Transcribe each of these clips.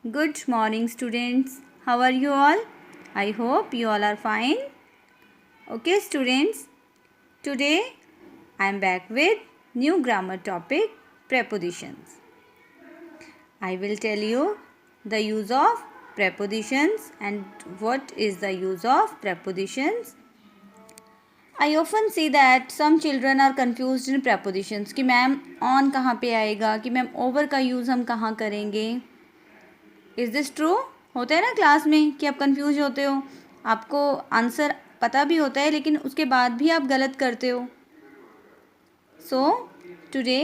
Good morning, students. How are you all? I hope you all are fine. Okay, students. Today I am back with new grammar topic, prepositions. I will tell you the use of prepositions and what is the use of prepositions. I often see that some children are confused in prepositions कि ma'am on कहाँ पे आएगा, कि ma'am over का use हम कहाँ करेंगे. Is this true? होता है ना क्लास में कि आप कंफ्यूज होते हो, आपको आंसर पता भी होता है लेकिन उसके बाद भी आप गलत करते हो. So today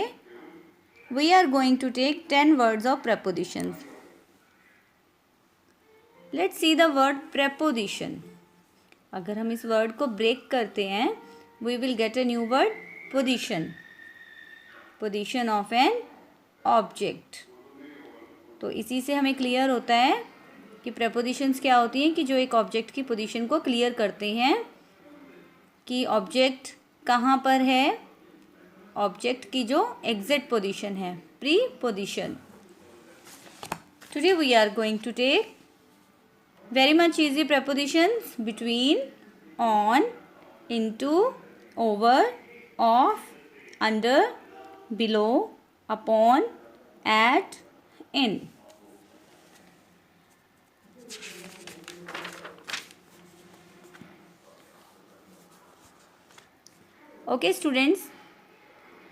we are going to take 10 words of prepositions. Let's see the word preposition. अगर हम इस वर्ड को ब्रेक करते हैं we will get a new word position. Position of an object. तो इसी से हमें क्लियर होता है कि प्रेपोजिशंस क्या होती हैं, कि जो एक ऑब्जेक्ट की पोजीशन को क्लियर करते हैं कि ऑब्जेक्ट कहाँ पर है, ऑब्जेक्ट की जो एग्जैक्ट पोजीशन है, pre position. Today we are going to take very much easy prepositions between, on, into, over, of, under, below, upon, at, in. Okay, students,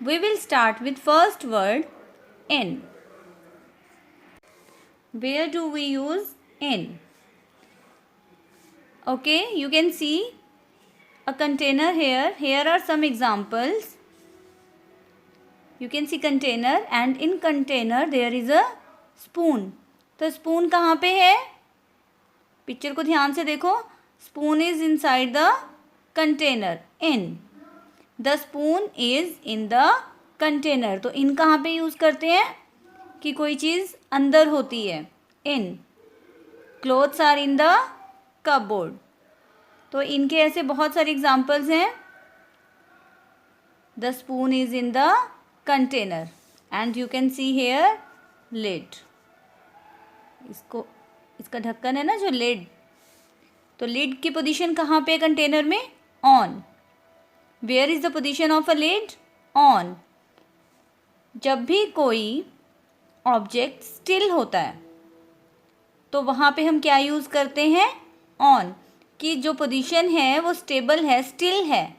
we will start with first word in. Where do we use in? Okay, you can see a container here. Here are some examples. You can see container and in container there is a spoon. तो spoon कहाँ पे है? Picture को ध्यान से देखो. Spoon is inside the container. In. The spoon is in the container. तो इन कहाँ पे यूज़ करते हैं कि कोई चीज़ अंदर होती है. In. Clothes are in the cupboard. तो इनके ऐसे बहुत सारे एग्जाम्पल्स हैं. The spoon is in the container and you can see here lid. इसका ढक्कन है ना जो लिड, तो लिड की पोजीशन कहाँ पे कंटेनर में? On. Where is the position of a lid? On. जब भी कोई ऑब्जेक्ट स्टिल होता है तो वहाँ पे हम क्या यूज़ करते हैं? ऑन. कि जो पोजीशन है वो स्टेबल है, स्टिल है,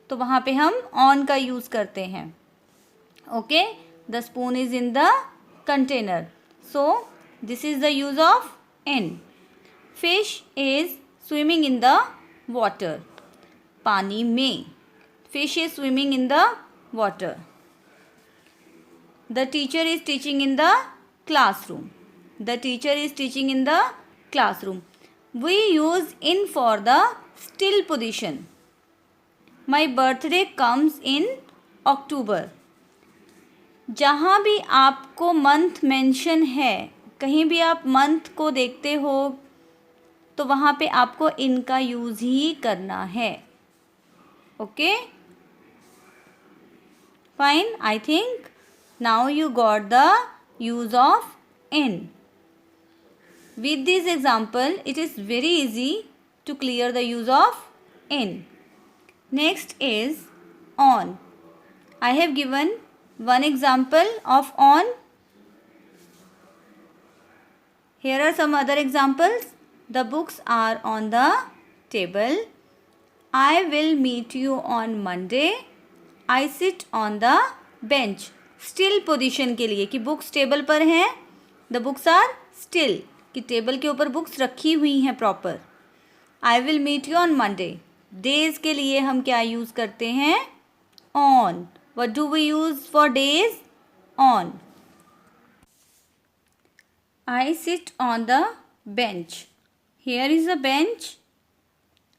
तो वहाँ पे हम ऑन का यूज़ करते हैं. Okay, the spoon is in the container. So this is the use of in. Fish is swimming in the water. पानी में. Fish is swimming in the water. The teacher is teaching in the classroom. The teacher is teaching in the classroom. We use in for the still position. My birthday comes in October. जहाँ भी आपको month mention है, कहीं भी आप month को देखते हो तो वहाँ पे आपको इनका यूज़ ही करना है. Okay, fine. I think now you got the use of in. With this example it is very easy to clear the use of in. Next is on. I have given one example of on. Here are some other examples. The books are on the table. I will meet you on Monday. I sit on the bench. Still position के लिए कि books table पर हैं. The books are still कि table के ऊपर books रखी हुई हैं proper. I will meet you on Monday. Days के लिए हम क्या use करते हैं? On. What do we use for days? On. I sit on the bench. Here is a bench.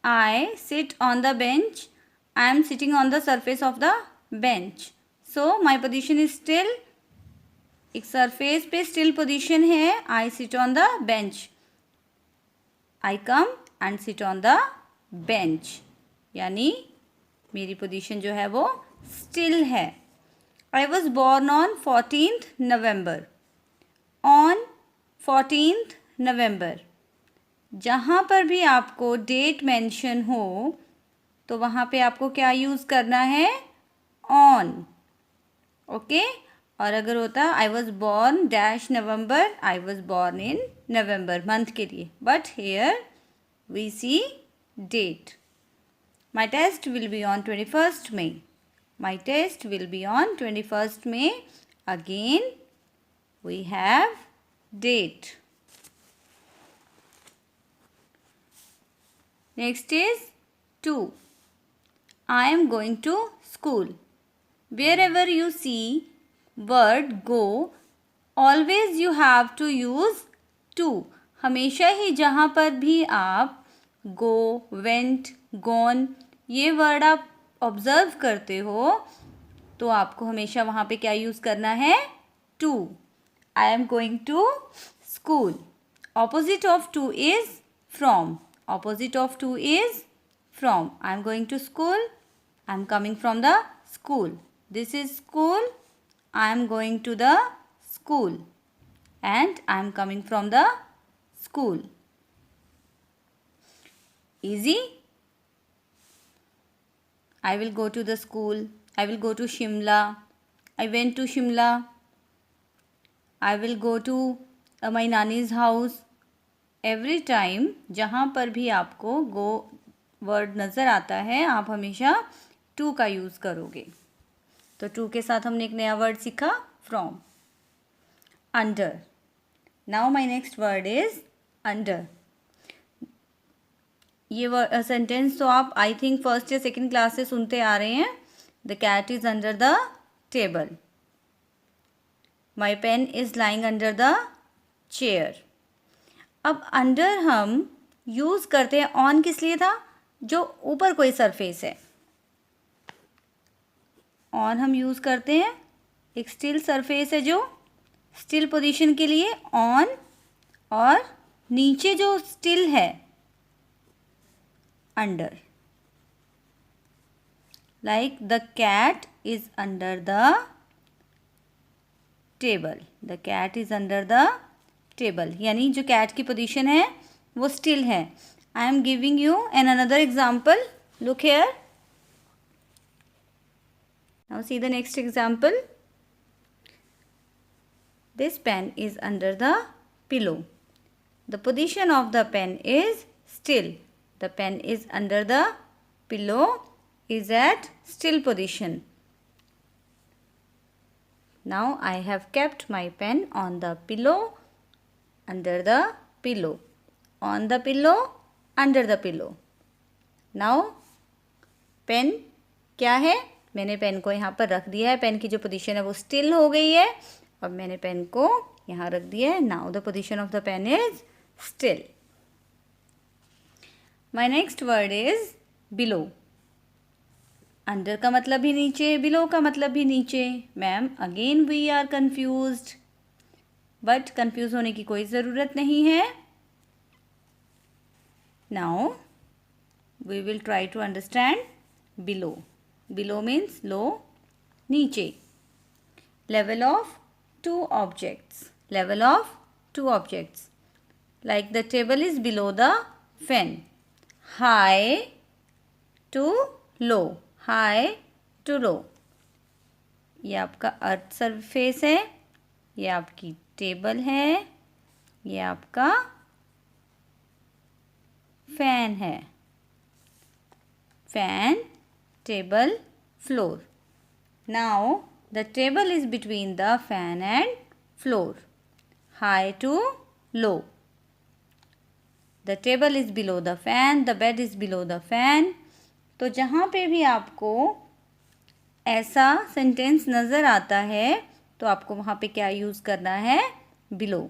I sit on the bench. I am sitting on the surface of the bench. So my position is still. एक surface पे still position है. I sit on the bench. I come and sit on the bench. यानी मेरी position जो है वो still है. I was born on 14th November. On 14th नवंबर। जहाँ पर भी आपको डेट मेंशन हो तो वहाँ पे आपको क्या यूज़ करना है, ऑन। ओके, और अगर होता I was born dash November, I was born in November month के लिए, but here we see date. My test will be on 21st May. My test will be on 21st May. Again, we have date. Next is 2. I am going to school. Wherever you see word go, always you have to use to. हमेशा ही जहाँ पर भी आप go, went, gone ये word आप observe करते हो तो आपको हमेशा वहाँ पे क्या यूज़ करना है, to. I am going to school. Opposite of to is from. Opposite of to is from. I am going to school, I am coming from the school. This is school, I am going to the school and I am coming from the school. Easy? I will go to the school. I will go to Shimla. I went to Shimla. I will go to my nani's house. Every time जहाँ पर भी आपको go word नज़र आता है आप हमेशा to का यूज़ करोगे। तो to के साथ हमने एक नया वर्ड सीखा, from. Under. Now my next word is under. ये सेंटेंस तो आप आई थिंक फर्स्ट या सेकंड क्लास से सुनते आ रहे हैं। The cat is under the table. My pen is lying under the chair. अब अंडर हम यूज़ करते हैं, ऑन किस लिए था, जो ऊपर कोई सरफेस है। ऑन हम यूज़ करते हैं एक स्टिल सरफेस है जो स्टिल पोजीशन के लिए ऑन, और नीचे जो स्टिल है under. Like the cat is under the table. The cat is under the table. यानी जो cat की पोजीशन है वो still है। I am giving you another example. Look here. Now see the next example. This pen is under the pillow. The position of the pen is still. The pen is under the pillow is at still position. Now I have kept my pen on the pillow, under the pillow, on the pillow, under the pillow. Now pen क्या है, मैंने pen को यहाँ पर रख दिया है। Pen की जो पोजीशन है वो स्टिल हो गई है। अब मैंने पेन को यहाँ रख दिया है। Now the position of the pen is still. My next word is below. Under का मतलब भी नीचे, बिलो का मतलब भी नीचे। Ma'am again we are confused, but confuse होने की कोई ज़रूरत नहीं है। Now we will try to understand below. Below means low, नीचे। Level of two objects. Level of two objects like the table is below the fan. High to low, high to लो। ये आपका earth surface है, ये आपकी table है, ये आपका fan है। Fan, table, floor. Now the table is between the fan and floor. High to low. The table is below the fan, the bed is below the fan. तो जहाँ पे भी आपको ऐसा सेंटेंस नज़र आता है तो आपको वहाँ पे क्या यूज़ करना है, below.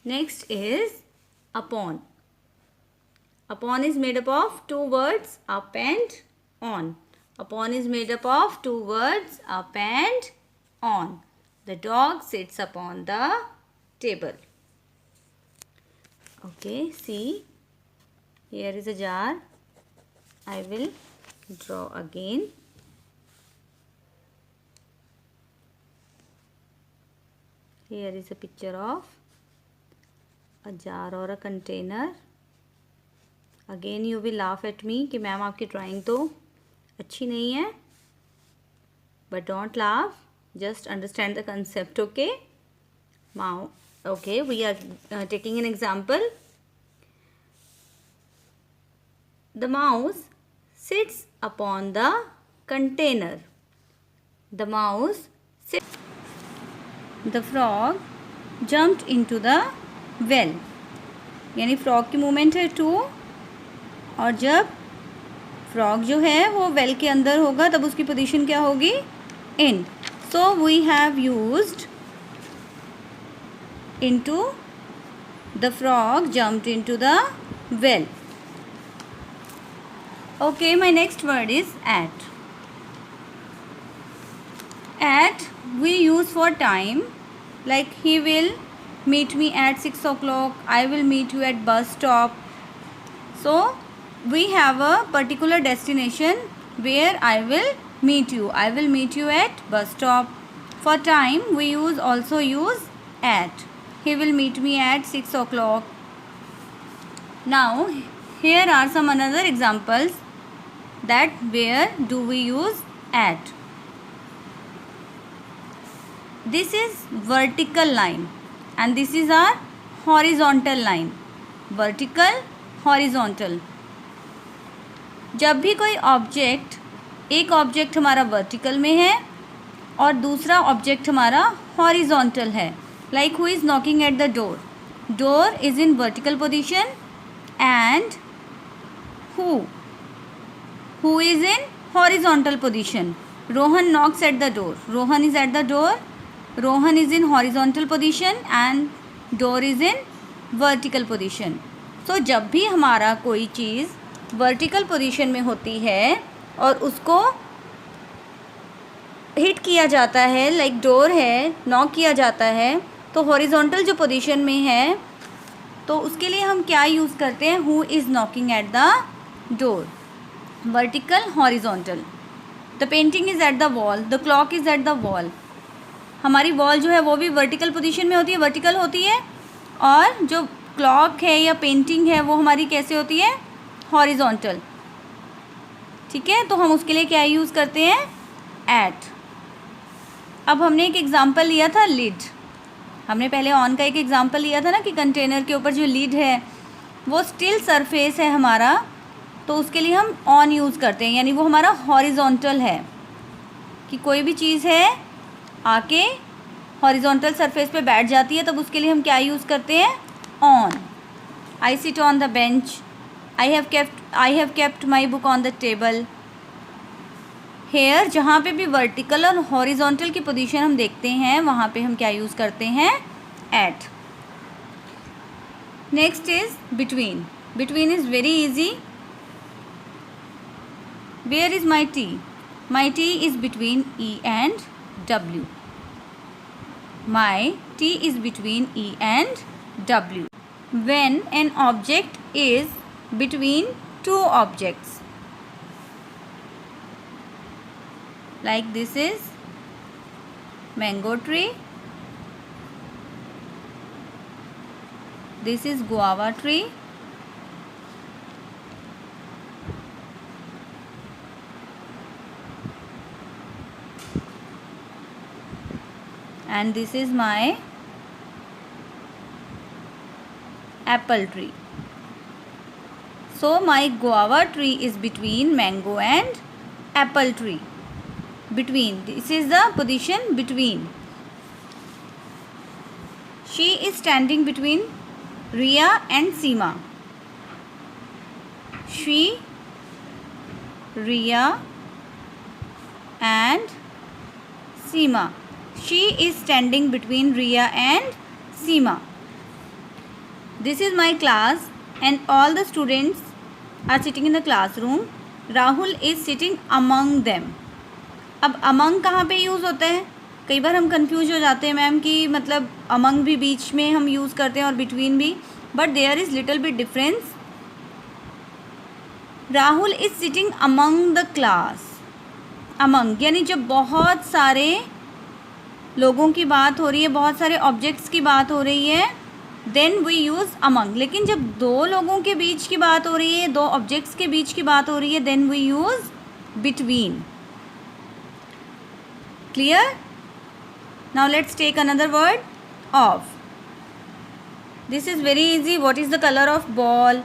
Next is upon. Upon is made up of two words, up and on. Upon is made up of two words, up and on. The dog sits upon the table. Okay, see, here is a jar. I will draw again. Here is a picture of a jar or a container. Again you will laugh at me कि ma'am आपकी drawing तो अच्छी नहीं है. But don't laugh. Just understand the concept, okay? Now, okay, we are taking an example. The mouse sits upon the container. The mouse sits. The frog jumped into the well. यानी frog की movement है 2 और जब frog जो है वो well के अंदर होगा तब उसकी पोजीशन क्या होगी? In. So we have used into the frog jumped into the well. Okay, my next word is at. At we use for time, like he will meet me at 6 o'clock, I will meet you at bus stop. So we have a particular destination where I will meet you. I will meet you at bus stop. For time we also use at. He will meet me at 6 o'clock. Now here are some another examples that where do we use at. This is vertical line and this is our horizontal line. Vertical, horizontal. जब भी कोई object, एक object हमारा vertical में है और दूसरा object हमारा हॉरिजॉन्टल है, like who is knocking at the door. Door is in vertical position and who is in horizontal position. Rohan knocks at the door. Rohan is at the door. Rohan is in horizontal position and door is in vertical position. So जब भी हमारा कोई चीज़ vertical position में होती है और उसको hit किया जाता है, लाइक डोर है, नॉक किया जाता है, तो हॉरिजॉन्टल जो पोजीशन में है तो उसके लिए हम क्या यूज़ करते हैं? Who is knocking at the door. Vertical, horizontal. The painting is at the wall. The clock is at the wall. हमारी वॉल जो है वो भी वर्टिकल पोजीशन में होती है, वर्टिकल होती है, और जो क्लॉक है या पेंटिंग है वो हमारी कैसे होती है? हॉरिजॉन्टल. ठीक है, तो हम उसके लिए क्या यूज़ करते हैं? एट. अब हमने एक एग्जांपल लिया था लिड. हमने पहले ऑन का एक एग्जांपल लिया था ना कि कंटेनर के ऊपर जो लिड है वो स्टिल सरफेस है हमारा, तो उसके लिए हम ऑन यूज़ करते हैं, यानी वो हमारा हॉरिजॉन्टल है कि कोई भी चीज़ है आके हॉरिजॉन्टल सरफेस पे बैठ जाती है, तब उसके लिए हम क्या यूज़ करते हैं? On. I sit on the bench. I have kept my book on the table. Here जहाँ पे भी वर्टिकल और हॉरिजॉन्टल की पोजीशन हम देखते हैं वहाँ पे हम क्या यूज़ करते हैं? At. Next is between. Between is very easy. Where is my T? My T is between E and W. My T is between E and W. When an object is between two objects, like this is mango tree, this is guava tree, and this is my apple tree. So my guava tree is between mango and apple tree. Between, this is the position between. She is standing between Riya and Seema. She, Riya and Seema. She is standing between Riya and Seema. This is my class and all the students are sitting in the classroom. Rahul is sitting among them. अब among कहाँ पे use होता है? कई बार हम confuse हो जाते हैं मैम कि मतलब among भी बीच में हम यूज़ करते हैं और between भी, but there is little bit difference. Rahul is sitting among the class. Among यानी जब बहुत सारे लोगों की बात हो रही है, बहुत सारे ऑब्जेक्ट्स की बात हो रही है, देन वी यूज़ अमंग. लेकिन जब दो लोगों के बीच की बात हो रही है, दो ऑब्जेक्ट्स के बीच की बात हो रही है, then we use between. Clear? Now let's take another word, of. This is very easy. What is the color of ball?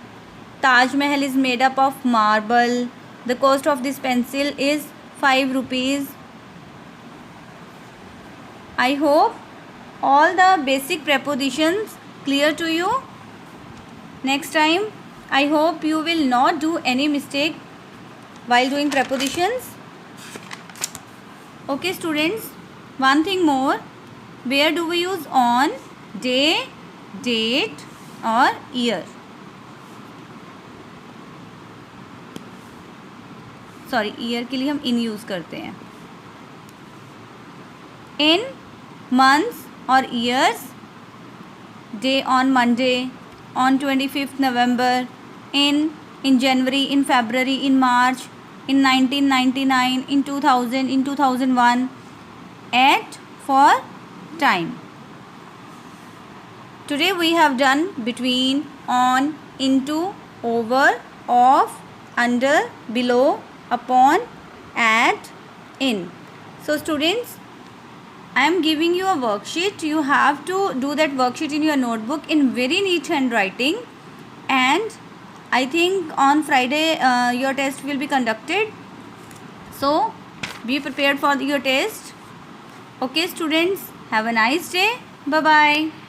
Taj Mahal is made up of marble. The cost of this pencil is 5 rupees. I hope all the basic prepositions clear to you. Next time I hope you will not do any mistake while doing prepositions. Okay students, one thing more. Where do we use on, day, date or year? Sorry, year के लिए हम इन use करते हैं. In months और years, day on Monday, on 25th November, in January, in February, in March, in 1999, in 2000, in 2001. At, for, time. Today we have done between, on, into, over, off, under, below, upon, at, in. So students, I am giving you a worksheet. You have to do that worksheet in your notebook in very neat handwriting, and I think on Friday your test will be conducted. So be prepared for your test. Okay students, have a nice day. Bye bye.